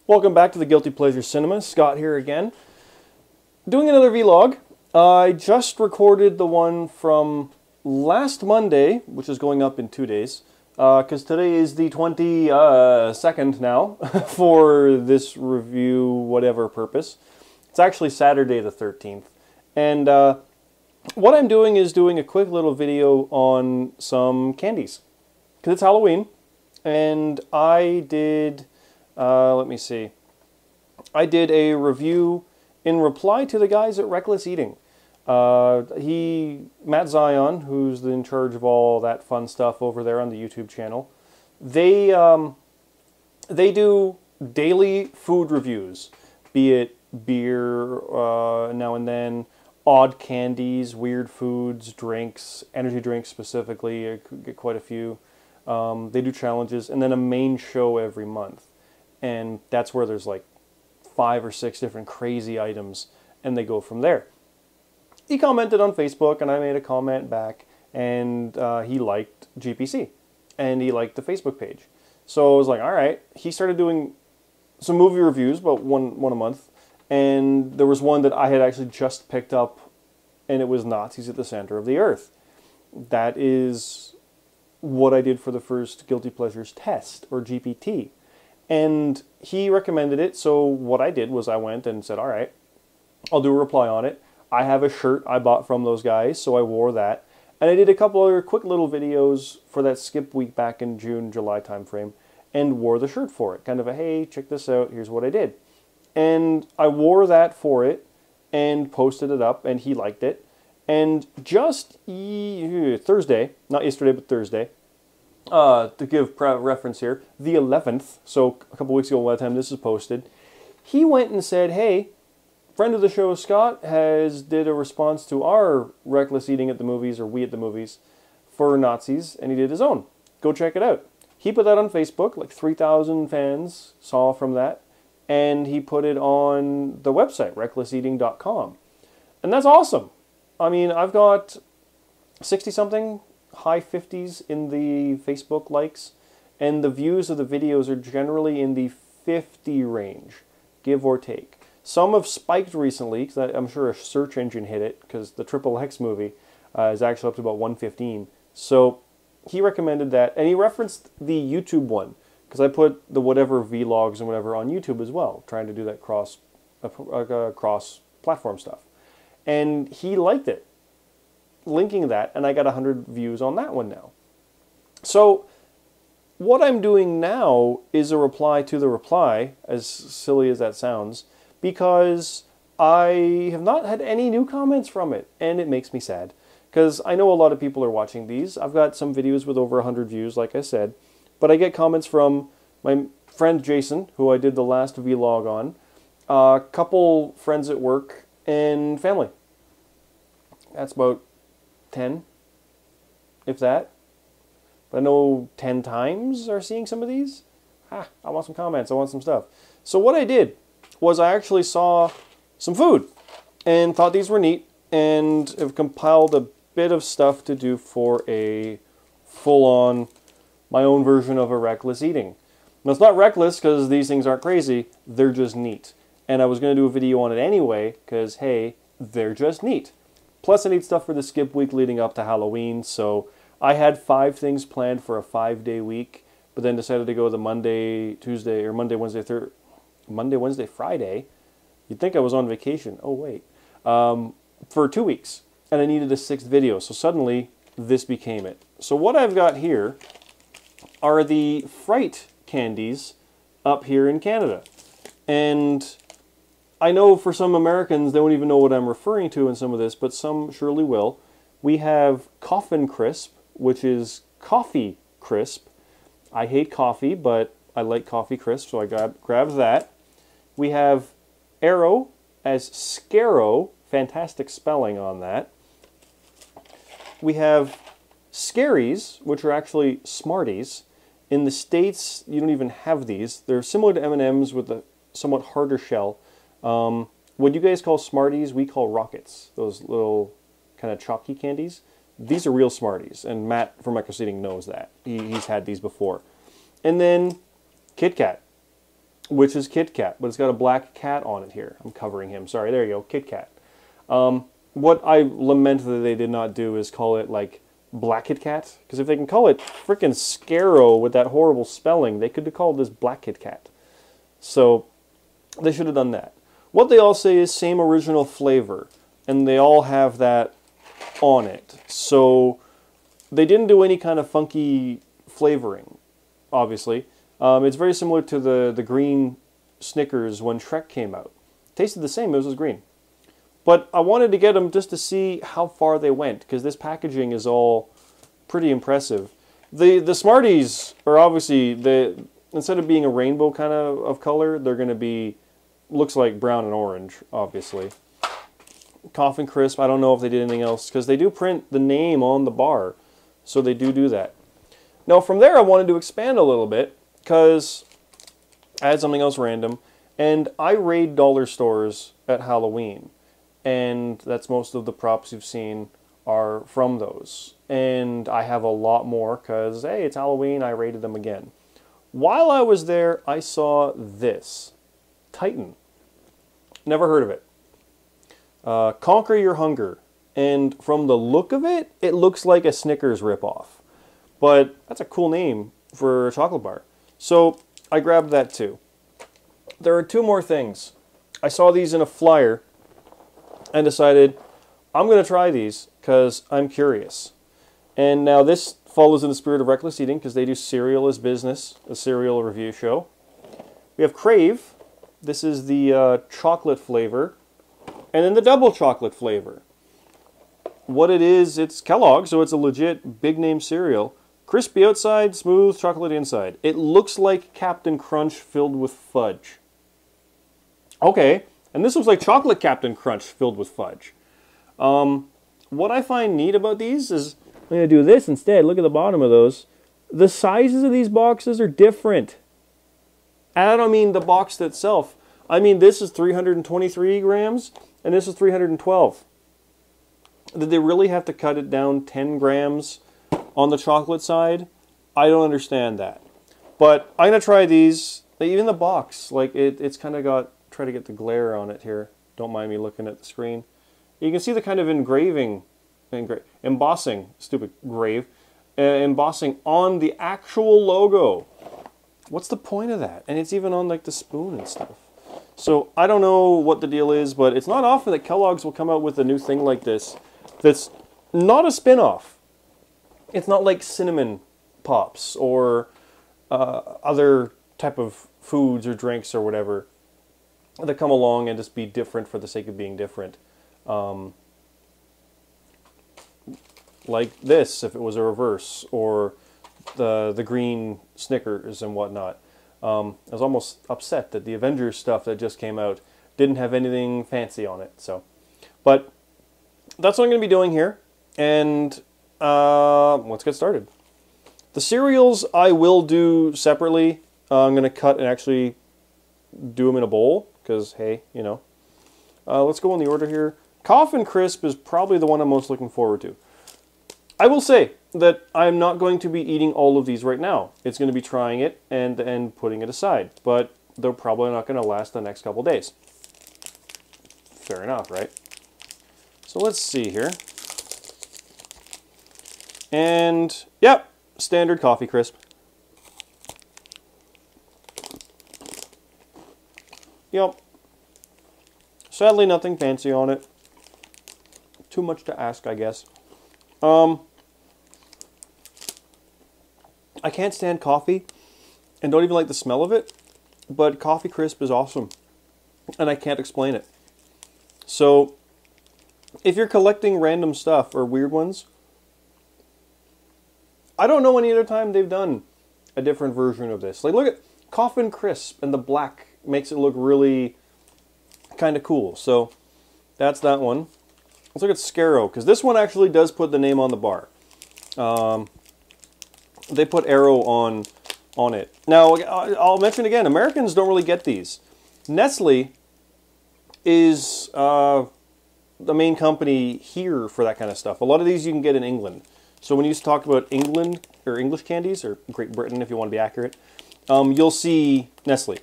Welcome back to the Guilty Pleasure Cinema. Scott here again. Doing another vlog. I just recorded the one from last Monday, which is going up in 2 days, because today is the 22nd now for this review, whatever purpose. It's actually Saturday the 13th. And what I'm doing is doing a quick little video on some candies, because it's Halloween, and I did... let me see. I did a review in reply to the guys at Wreckless Eating. Matt Zion, who's in charge of all that fun stuff over there on the YouTube channel, they do daily food reviews, be it beer now and then, odd candies, weird foods, drinks, energy drinks specifically. I could get quite a few. They do challenges, and then a main show every month. And that's where there's like 5 or 6 different crazy items, and they go from there. He commented on Facebook, and I made a comment back, and he liked GPC, and he liked the Facebook page. So I was like, all right. He started doing some movie reviews, about one a month, and there was one that I had actually just picked up, and it was Nazis at the Center of the Earth. That is what I did for the first Guilty Pleasures test, or GPT. And he recommended it, so what I did was I went and said, all right, I'll do a reply on it. I have a shirt I bought from those guys, so I wore that. And I did a couple other quick little videos for that skip week back in June, July timeframe, and wore the shirt for it. Kind of a, hey, check this out, here's what I did. And I wore that for it and posted it up, and he liked it. And just Thursday, not yesterday, but Thursday, to give reference here, the 11th, so a couple weeks ago by the time this is posted, he went and said, hey, friend of the show Scott did a response to our Reckless Eating at the movies, or We at the Movies, for Nazis, and he did his own. Go check it out. He put that on Facebook, like 3,000 fans saw from that, and he put it on the website, recklesseating.com. And that's awesome. I mean, I've got 60-something, high 50s in the Facebook likes, and the views of the videos are generally in the 50 range, give or take. Some have spiked recently, because I'm sure a search engine hit it, because the XXX movie is actually up to about 115. So he recommended that, and he referenced the YouTube one, because I put the whatever vlogs and whatever on YouTube as well, trying to do that cross-platform stuff. And he liked it, linking that, and I got 100 views on that one now. So what I'm doing now is a reply to the reply, as silly as that sounds, because I have not had any new comments from it, and it makes me sad, because I know a lot of people are watching these. I've got some videos with over 100 views, like I said, but I get comments from my friend Jason, who I did the last vlog on, a couple friends at work, and family. That's about 10, if that. But I know 10 times are seeing some of these. I want some comments, I want some stuff. So what I did was I actually saw some food and thought these were neat, and have compiled a bit of stuff to do for a full-on, my own version of a Reckless Eating. Now it's not reckless because these things aren't crazy, they're just neat. And I was going to do a video on it anyway because, hey, they're just neat. Plus, I need stuff for the skip week leading up to Halloween, so I had 5 things planned for a 5-day week, but then decided to go the Monday, Tuesday, or Monday, Wednesday, Friday. You'd think I was on vacation. Oh, wait. For 2 weeks, and I needed a 6th video, so suddenly this became it. So what I've got here are the Fright candies up here in Canada, and I know for some Americans, they won't even know what I'm referring to in some of this, but some surely will. We have Coffin Crisp, which is coffee crisp. I hate coffee, but I like coffee crisp, so I grabbed that. We have Aero as Scarrow, fantastic spelling on that. We have Scaries, which are actually Smarties. In the States, you don't even have these. They're similar to M&Ms with a somewhat harder shell. What you guys call Smarties, we call Rockets. Those little kind of chalky candies. These are real Smarties, and Matt from Wreckless Eating knows that. He's had these before. And then Kit Kat. which is Kit Kat, but it's got a black cat on it here. I'm covering him. Sorry, there you go, Kit Kat. What I lament that they did not do is call it like Black Kit Kat, because if they can call it frickin' Scarrow with that horrible spelling, they could have called this Black Kit Kat. So they should have done that. What they all say is same original flavor, and they all have that on it. So they didn't do any kind of funky flavoring, obviously. It's very similar to the green Snickers when Shrek came out. Tasted the same, it was green. But I wanted to get them just to see how far they went, because this packaging is all pretty impressive. The Smarties are obviously, instead of being a rainbow kind of color, they're going to be, looks like brown and orange, obviously. Coffin Crisp, I don't know if they did anything else, because they do print the name on the bar, so they do that. Now from there I wanted to expand a little bit, because I had something else random, and I raid dollar stores at Halloween. And that's most of the props you've seen are from those. And I have a lot more because, hey, it's Halloween, I raided them again. While I was there, I saw this. Titan. Never heard of it. Conquer Your Hunger. And from the look of it, it looks like a Snickers ripoff. But that's a cool name for a chocolate bar. So I grabbed that too. There are two more things. I saw these in a flyer and decided I'm going to try these because I'm curious. And now this follows in the spirit of Wreckless Eating because they do cereal as business, a cereal review show. We have Krave. This is the chocolate flavor. And then the double chocolate flavor. What it is, it's Kellogg, so it's a legit big name cereal. Crispy outside, smooth chocolate inside. It looks like Captain Crunch filled with fudge. Okay. And this looks like chocolate Captain Crunch filled with fudge. What I find neat about these is, I'm going to do this instead. Look at the bottom of those. The sizes of these boxes are different. And I don't mean the box itself. I mean this is 323 grams and this is 312. Did they really have to cut it down 10 grams on the chocolate side? I don't understand that. But I'm going to try these. Even the box, like it's kind of got, try to get the glare on it here. Don't mind me looking at the screen. You can see the kind of embossing, stupid grave, embossing on the actual logo. What's the point of that? And it's even on like the spoon and stuff. So I don't know what the deal is, but it's not often that Kellogg's will come out with a new thing like this that's not a spin-off. It's not like Cinnamon Pops or other type of foods or drinks or whatever that come along and just be different for the sake of being different. Like this, if it was a reverse, or the green Snickers and whatnot. I was almost upset that the Avengers stuff that just came out didn't have anything fancy on it. So, but that's what I'm going to be doing here, and let's get started. The cereals I will do separately. I'm going to cut and actually do them in a bowl, because, hey, you know. Let's go in the order here. Coffin Crisp is probably the one I'm most looking forward to. I will say that I'm not going to be eating all of these right now. It's going to be trying it and putting it aside. But they're probably not going to last the next couple days. Fair enough, right? So let's see here. And, yep, standard coffee crisp. Yep. Sadly, nothing fancy on it. Too much to ask, I guess. I can't stand coffee and don't even like the smell of it, but coffee crisp is awesome, and I can't explain it. So, if you're collecting random stuff or weird ones, I don't know any other time they've done a different version of this. Like, look at Coffin Crisp, and the black makes it look really kind of cool. So, that's that one. Let's look at Scarrow, because this one actually does put the name on the bar. They put Aero on it. Now, I'll mention again, Americans don't really get these. Nestle is the main company here for that kind of stuff. A lot of these you can get in England. So when you talk about England, or English candies, or Great Britain if you want to be accurate, you'll see Nestle.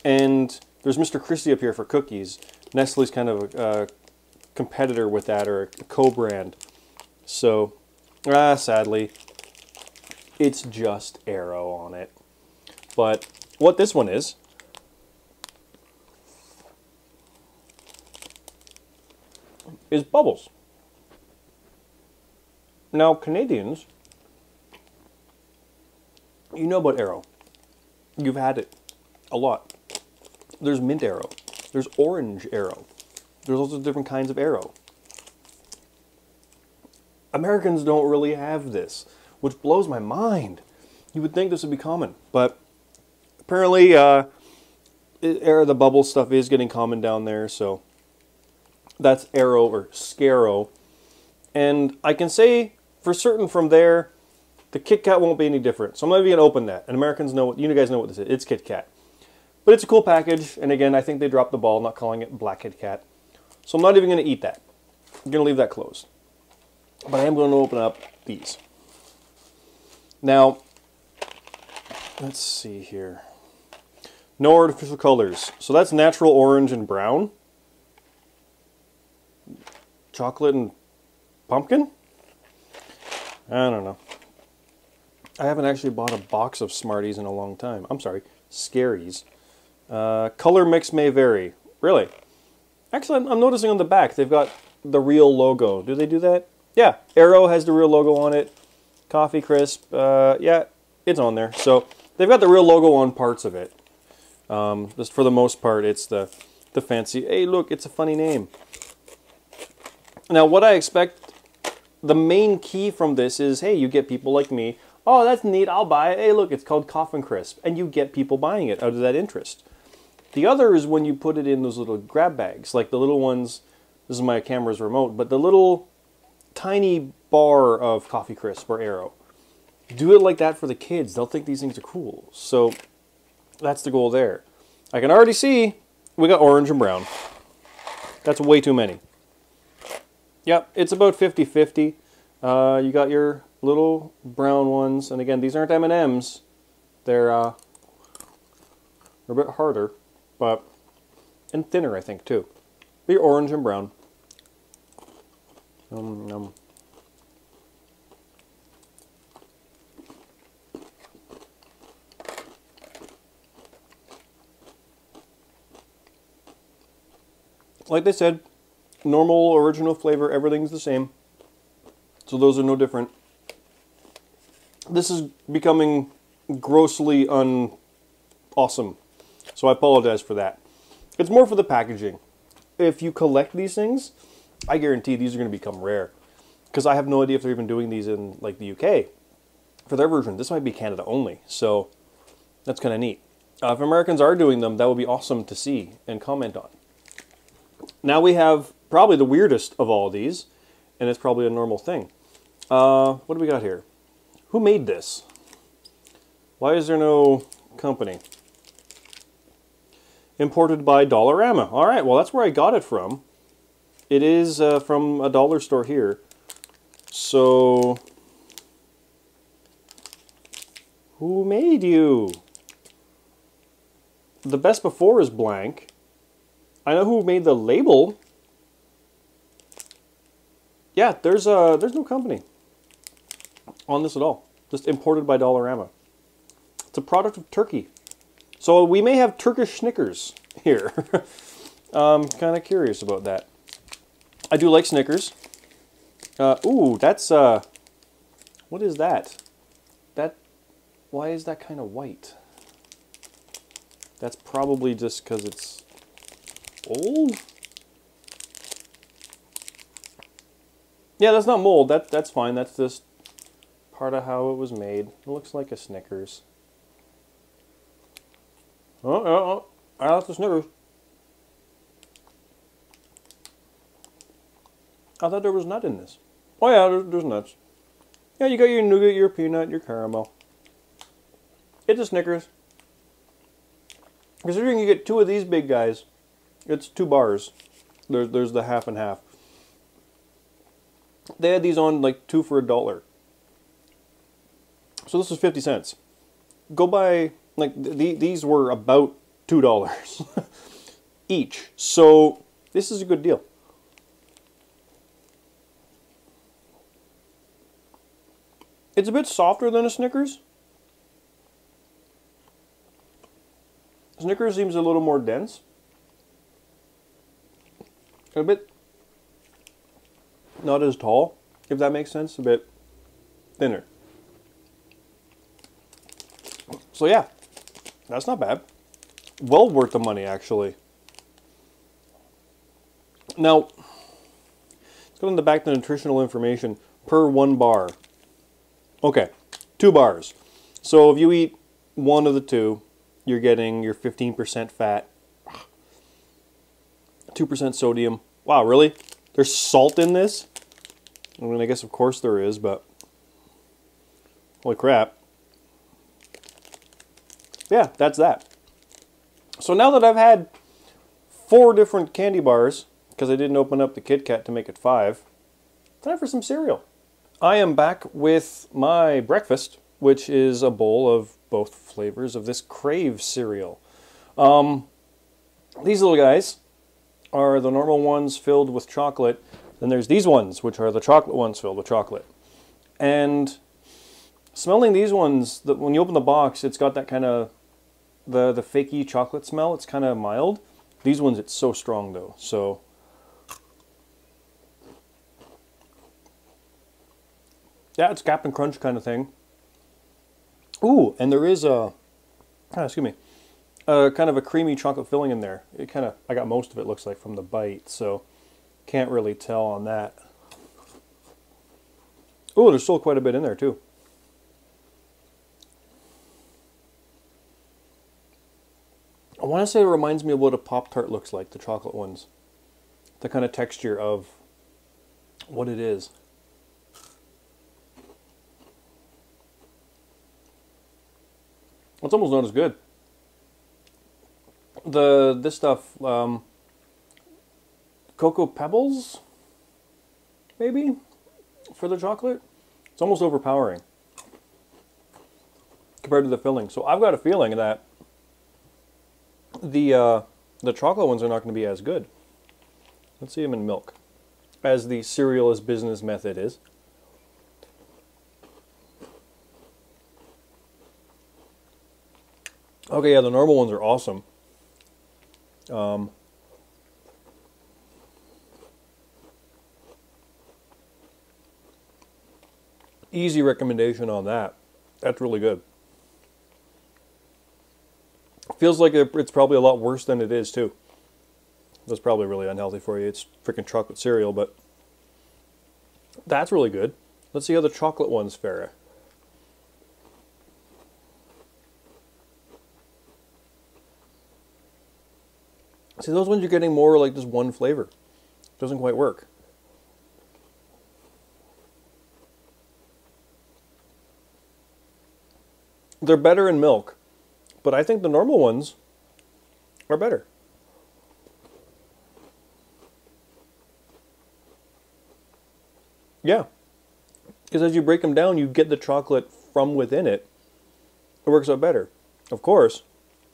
And there's Mr. Christie up here for cookies. Nestle's kind of a competitor with that, or a co-brand. So, sadly, it's just Aero on it. But what this one is bubbles. Now, Canadians, you know about Aero. You've had it a lot. There's mint Aero. There's orange Aero. There's also different kinds of Aero. Americans don't really have this, which blows my mind. You would think this would be common, but apparently the bubble stuff is getting common down there, so that's Aero or Scaro. And I can say for certain from there, the Kit Kat won't be any different. So I'm not even going to open that. And Americans know, you guys know what this is. It's Kit Kat. But it's a cool package, and again, I think they dropped the ball not calling it Black Kit Kat. So I'm not even going to eat that. I'm going to leave that closed. But I am going to open up these. Now, let's see here. No artificial colors. So that's natural orange and brown. Chocolate and pumpkin? I don't know. I haven't actually bought a box of Smarties in a long time. I'm sorry, Scaries. Color mix may vary. Really? Actually, I'm noticing on the back they've got the real logo. Do they do that? Yeah, Aero has the real logo on it. Coffee Crisp, yeah, it's on there. So they've got the real logo on parts of it. Just for the most part, it's the fancy, hey look, it's a funny name. Now what I expect, the main key from this is, hey, you get people like me, oh that's neat, I'll buy it, hey look, it's called Coffin Crisp, and you get people buying it out of that interest. The other is when you put it in those little grab bags, like the little ones, this is my camera's remote, but the little tiny bar of Coffee Crisp or Aero. Do it like that for the kids, they'll think these things are cool. So that's the goal there. I can already see we got orange and brown. That's way too many. Yep, it's about 50-50. You got your little brown ones, and again, these aren't M&Ms. They're a bit harder, but and thinner, I think, too. But your orange and brown. Like they said, normal, original flavor, everything's the same. So those are no different. This is becoming grossly awesome. So I apologize for that. It's more for the packaging. If you collect these things, I guarantee these are going to become rare. Because I have no idea if they're even doing these in like the UK. For their version, this might be Canada only. So that's kind of neat. If Americans are doing them, that would be awesome to see and comment on. Now we have probably the weirdest of all these, and it's probably a normal thing. What do we got here? Who made this? Why is there no company? Imported by Dollarama. All right, well that's where I got it from. It is from a dollar store here. So, who made you? The best before is blank. I know who made the label. Yeah, there's no company on this at all. Just imported by Dollarama. It's a product of Turkey. So we may have Turkish Snickers here. I'm kind of curious about that. I do like Snickers. Ooh, that's what is that? Why is that kind of white? That's probably just because it's old? Yeah, that's not mold. That's fine. That's just part of how it was made. It looks like a Snickers. Oh, that's a Snickers. I thought there was nut in this. Oh yeah, there's nuts. Yeah, you got your nougat, your peanut, your caramel. It's a Snickers. Considering you get two of these big guys, it's 2 bars. There's the half and half. They had these on like 2 for $1. So this was 50 cents. Go buy, like these were about $2 each. So this is a good deal. It's a bit softer than a Snickers. Snickers seems a little more dense. A bit not as tall, if that makes sense. A bit thinner. So yeah, that's not bad. Well worth the money, actually. Now, let's go back to the nutritional information per 1 bar. Okay, 2 bars. So if you eat one of the 2, you're getting your 15% fat, 2% sodium. Wow, really? There's salt in this? I mean, I guess of course there is, but holy crap. Yeah, that's that. So now that I've had 4 different candy bars, because I didn't open up the Kit Kat to make it 5, time for some cereal. I am back with my breakfast, which is a bowl of both flavors of this Krave cereal. These little guys are the normal ones filled with chocolate. Then there's these ones, which are the chocolate ones filled with chocolate. And smelling these ones, when you open the box, it's got that kind of the fakey chocolate smell. It's kind of mild. These ones, it's so strong though. So yeah, it's Captain Crunch kind of thing. Ooh, and there is a, excuse me, kind of a creamy chocolate filling in there. It kind of, I got most of it, looks like, from the bite, so can't really tell on that. Ooh, there's still quite a bit in there too. I want to say it reminds me of what a Pop-Tart looks like, the chocolate ones. The kind of texture of what it is. It's almost not as good. This stuff, Cocoa Pebbles, maybe, for the chocolate. It's almost overpowering compared to the filling. So I've got a feeling that the chocolate ones are not going to be as good. Let's see them in milk, as the cereal as business method is. Okay, yeah, the normal ones are awesome. Easy recommendation on that. That's really good. Feels like it's probably a lot worse than it is, too. That's probably really unhealthy for you. It's freaking chocolate cereal, but that's really good. Let's see how the chocolate ones fare. See, those ones you're getting more like just one flavor. Doesn't quite work. They're better in milk, but I think the normal ones are better. Yeah, because as you break them down, you get the chocolate from within it. It works out better. Of course,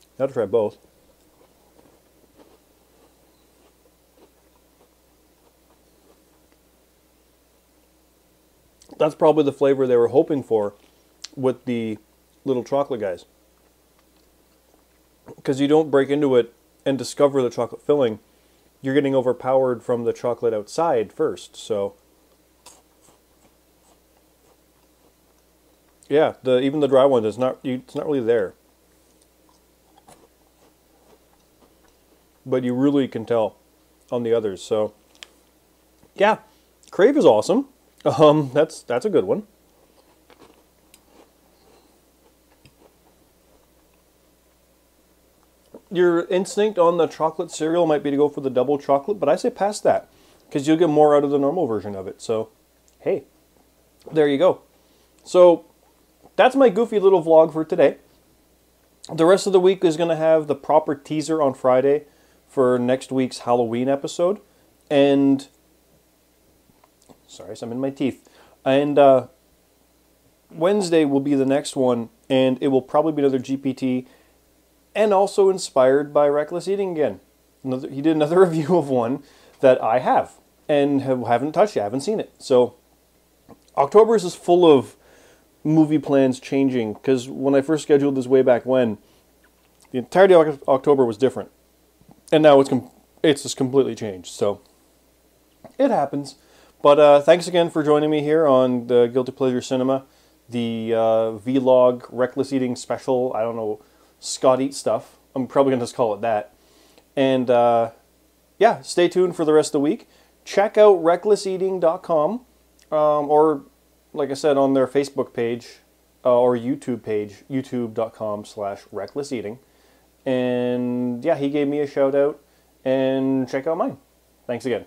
you have to try both. That's probably the flavor they were hoping for with the little chocolate guys. Because you don't break into it and discover the chocolate filling. You're getting overpowered from the chocolate outside first, so yeah, even the dry one is it's not really there. But you really can tell on the others, so yeah, Krave is awesome. That's a good one. Your instinct on the chocolate cereal might be to go for the double chocolate, but I say pass that, because you'll get more out of the normal version of it. So, hey, there you go. So, that's my goofy little vlog for today. The rest of the week is going to have the proper teaser on Friday for next week's Halloween episode. And sorry, some in my teeth. And Wednesday will be the next one, and it will probably be another GPT and also inspired by Wreckless Eating again. He did another review of one that I have and haven't touched yet, haven't seen it. So October is full of movie plans changing, because when I first scheduled this way back when, the entirety of October was different. And now it's just completely changed. So it happens. But thanks again for joining me here on the Guilty Pleasure Cinema, the vlog Wreckless Eating special. I don't know, Scott Eat Stuff. I'm probably going to just call it that. And yeah, stay tuned for the rest of the week. Check out wrecklesseating.com, or like I said, on their Facebook page or YouTube page, youtube.com/wrecklesseating. And yeah, he gave me a shout out, and check out mine. Thanks again.